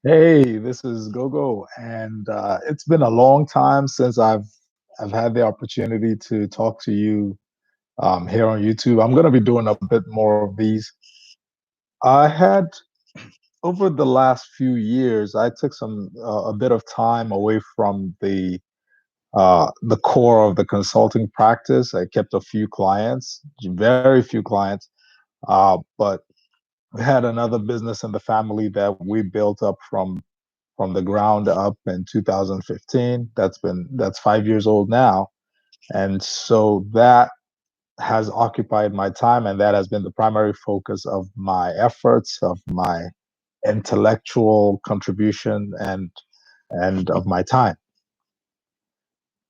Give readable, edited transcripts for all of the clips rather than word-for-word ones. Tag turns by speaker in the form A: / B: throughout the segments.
A: Hey, this is Gogo, and it's been a long time since I've had the opportunity to talk to you here on YouTube. I'm going to be doing a bit more of these. I had over the last few years, I took some a bit of time away from the core of the consulting practice. I kept a few clients, very few clients, but we had another business in the family that we built up from the ground up in 2015. That's 5 years old now. And so that has occupied my time, and that has been the primary focus of my efforts, of my intellectual contribution, and of my time.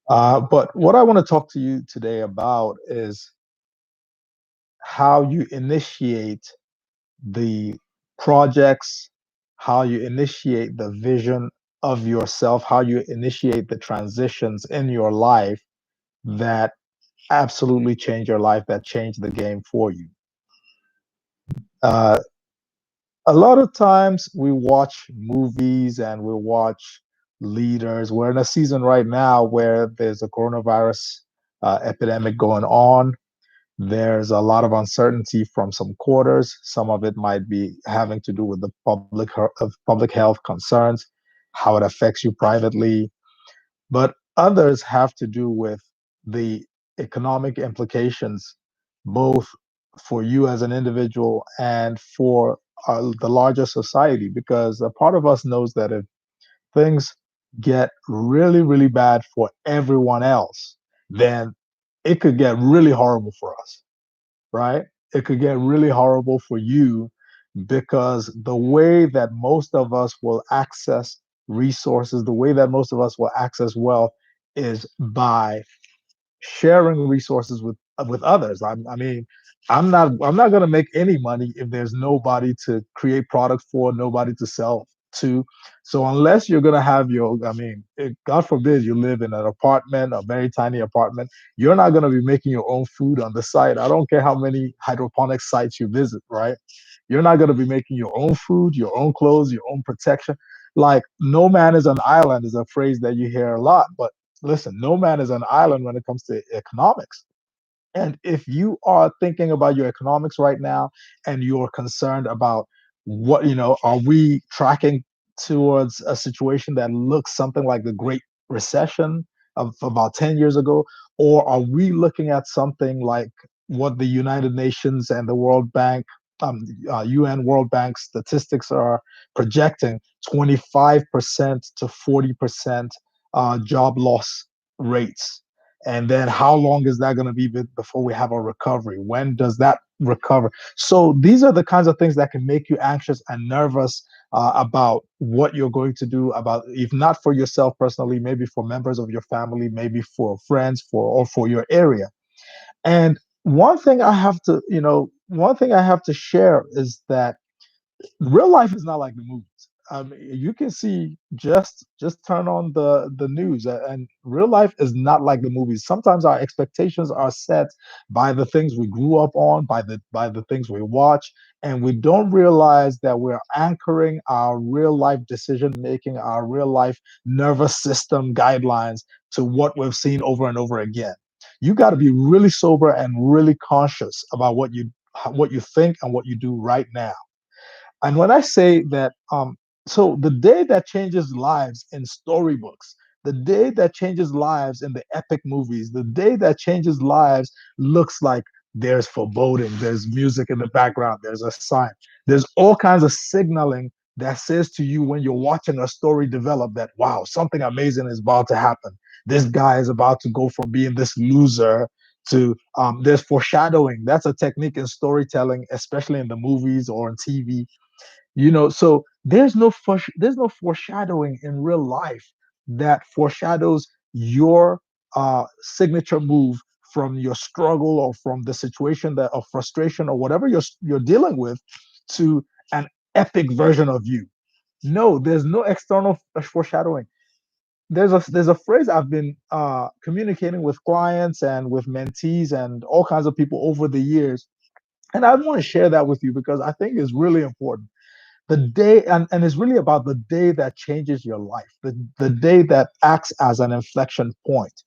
A: But what I want to talk to you today about is how you initiate the projects, how you initiate the vision of yourself, how you initiate the transitions in your life that absolutely change your life, that change the game for you. Uh, a lot of times we watch movies and we watch leaders. We're in a season right now where there's a coronavirus epidemic going on. There's a lot of uncertainty from some quarters. Some of it might be having to do with the public health concerns, how it affects you privately, but others have to do with the economic implications, both for you as an individual and for the larger society. Because a part of us knows that if things get really, really bad for everyone else, then it could get really horrible for us, right? It could get really horrible for you because the way that most of us will access resources, the way that most of us will access wealth is by sharing resources with others. I mean, I'm not going to make any money if there's nobody to create product for, nobody to sell to. So unless you're going to have your, I mean, God forbid you live in an apartment, a very tiny apartment, you're not going to be making your own food on the site. I don't care how many hydroponic sites you visit, right? You're not going to be making your own food, your own clothes, your own protection. Like, no man is an island is a phrase that you hear a lot, but listen, no man is an island when it comes to economics. And if you are thinking about your economics right now and you're concerned about what, are we tracking towards a situation that looks something like the Great Recession of about 10 years ago? Or are we looking at something like what the United Nations and the World Bank, UN World Bank statistics are projecting 25% to 40% job loss rates? And then how long is that going to be before we have a recovery? When does that recover? So these are the kinds of things that can make you anxious and nervous about what you're going to do, about, if not for yourself personally, maybe for members of your family, maybe for friends, or for your area. And one thing I have to share is that real life is not like the movies. You can see, just turn on the news, and real life is not like the movies. Sometimes our expectations are set by the things we grew up on, by the things we watch, and we don't realize that we're anchoring our real life decision making, our real life nervous system guidelines to what we've seen over and over again. You got to be really sober and really conscious about what you think and what you do right now. And when I say that, so the day that changes lives in storybooks, the day that changes lives in the epic movies, the day that changes lives looks like there's foreboding, there's music in the background, there's a sign, there's all kinds of signaling that says to you when you're watching a story develop that, wow, something amazing is about to happen. This guy is about to go from being this loser to there's foreshadowing. That's a technique in storytelling, especially in the movies or on TV. So there's no foreshadowing in real life that foreshadows your signature move from your struggle or from the situation that of frustration or whatever you're dealing with to an epic version of you. No, there's no external foreshadowing. There's a phrase I've been communicating with clients and with mentees and all kinds of people over the years, and I want to share that with you because I think it's really important. The day, and it's really about the day that changes your life, the day that acts as an inflection point.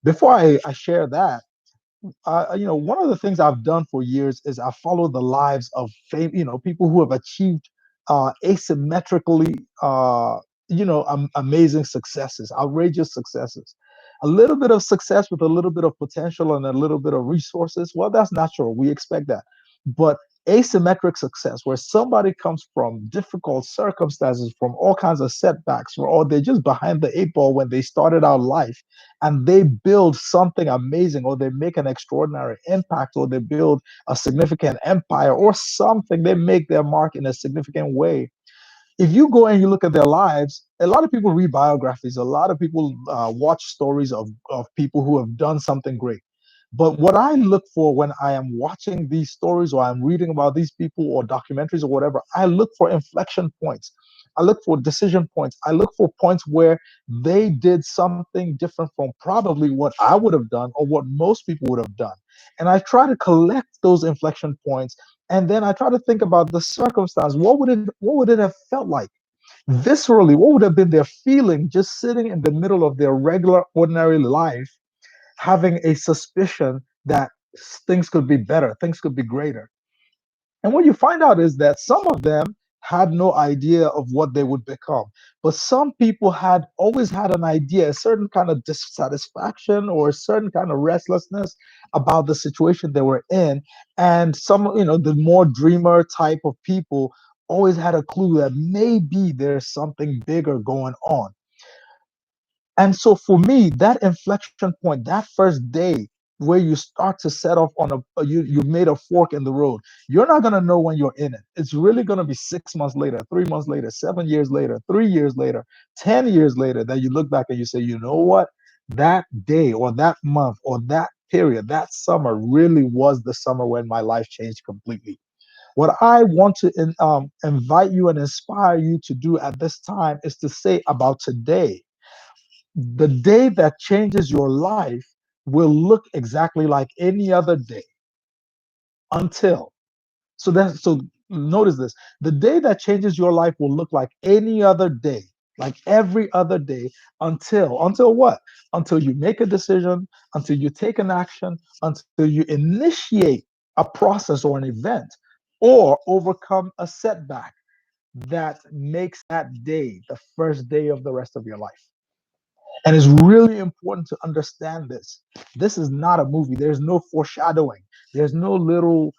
A: Before I share that, one of the things I've done for years is I follow the lives of people who have achieved asymmetrically, amazing successes, outrageous successes. A little bit of success with a little bit of potential and a little bit of resources. Well, that's natural. We expect that. But asymmetric success, where somebody comes from difficult circumstances, from all kinds of setbacks, or they're just behind the eight ball when they started out life, and they build something amazing, or they make an extraordinary impact, or they build a significant empire or something, they make their mark in a significant way. If you go and you look at their lives, a lot of people read biographies, a lot of people watch stories of people who have done something great. But what I look for when I am watching these stories, or I'm reading about these people, or documentaries or whatever, I look for inflection points. I look for decision points. I look for points where they did something different from probably what I would have done or what most people would have done. And I try to collect those inflection points, and then I try to think about the circumstance. What would it have felt like? Viscerally, what would have been their feeling just sitting in the middle of their regular, ordinary life, having a suspicion that things could be better, things could be greater. And what you find out is that some of them had no idea of what they would become. But some people had always had an idea, a certain kind of dissatisfaction or a certain kind of restlessness about the situation they were in. And some, the more dreamer type of people always had a clue that maybe there's something bigger going on. And so for me, that inflection point, that first day where you start to set off on you made a fork in the road, you're not going to know when you're in it. It's really going to be 6 months later, 3 months later, 7 years later, 3 years later, 10 years later that you look back and you say, you know what? That day or that month or that period, that summer really was the summer when my life changed completely. What I want to invite you and inspire you to do at this time is to say about today, the day that changes your life will look exactly like any other day until. So notice this. The day that changes your life will look like any other day, like every other day, until what? Until you make a decision, until you take an action, until you initiate a process or an event, or overcome a setback that makes that day the first day of the rest of your life. And it's really important to understand this. This is not a movie. There's no foreshadowing. There's no little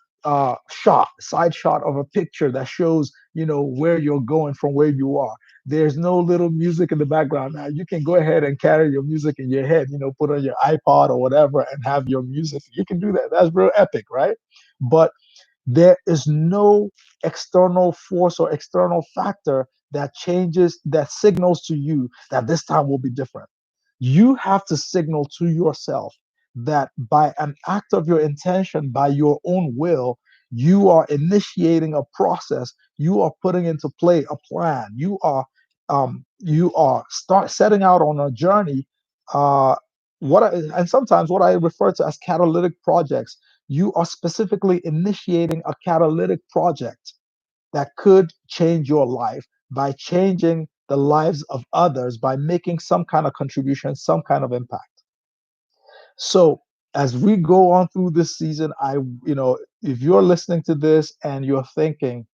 A: side shot of a picture that shows, where you're going from where you are. There's no little music in the background. Now you can go ahead and carry your music in your head, put on your iPod or whatever and have your music. You can do that. That's real epic, right? But there is no external force or external factor that signals to you that this time will be different. You have to signal to yourself that by an act of your intention, by your own will, you are initiating a process. You are putting into play a plan. You are start setting out on a journey. And sometimes what I refer to as catalytic projects. You are specifically initiating a catalytic project that could change your life by changing the lives of others, by making some kind of contribution, some kind of impact. So as we go on through this season, if you're listening to this and you're thinking,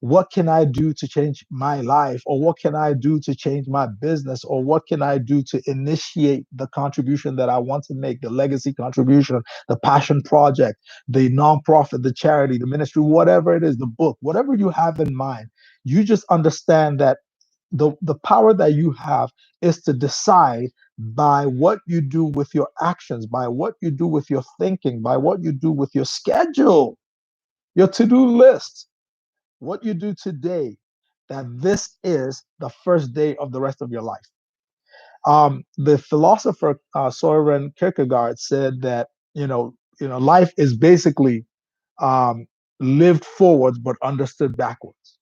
A: what can I do to change my life? Or what can I do to change my business? Or what can I do to initiate the contribution that I want to make, the legacy contribution, the passion project, the nonprofit, the charity, the ministry, whatever it is, the book, whatever you have in mind, you just understand that the power that you have is to decide by what you do with your actions, by what you do with your thinking, by what you do with your schedule, your to-do list, what you do today, that this is the first day of the rest of your life. The philosopher Soren Kierkegaard said that life is basically um, lived forwards but understood backwards,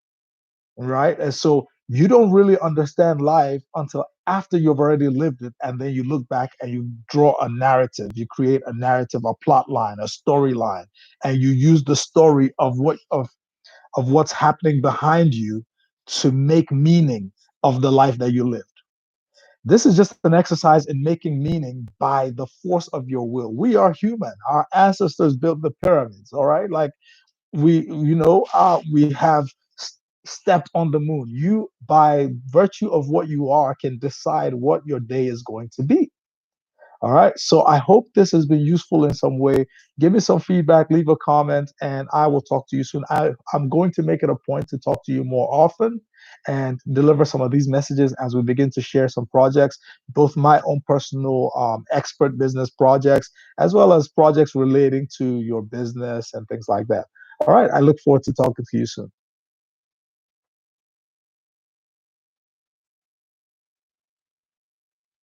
A: right? And so you don't really understand life until after you've already lived it, and then you look back and you draw a narrative. You create a narrative, a plot line, a storyline, and you use the story of what's happening behind you to make meaning of the life that you lived. This is just an exercise in making meaning by the force of your will. We are human. Our ancestors built the pyramids, all right? Like we have stepped on the moon. You, by virtue of what you are, can decide what your day is going to be. All right. So I hope this has been useful in some way. Give me some feedback, leave a comment, and I will talk to you soon. I'm going to make it a point to talk to you more often and deliver some of these messages as we begin to share some projects, both my own personal expert business projects, as well as projects relating to your business and things like that. All right. I look forward to talking to you soon.